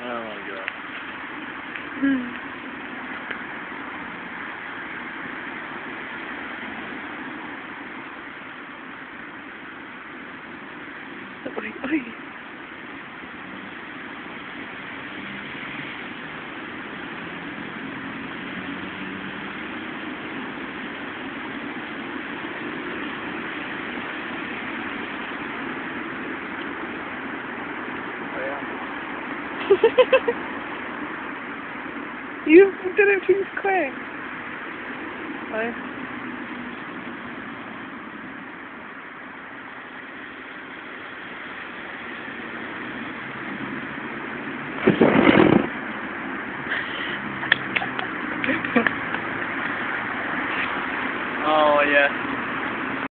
Oh my god. Uy, uy. You did it too quick. Bye.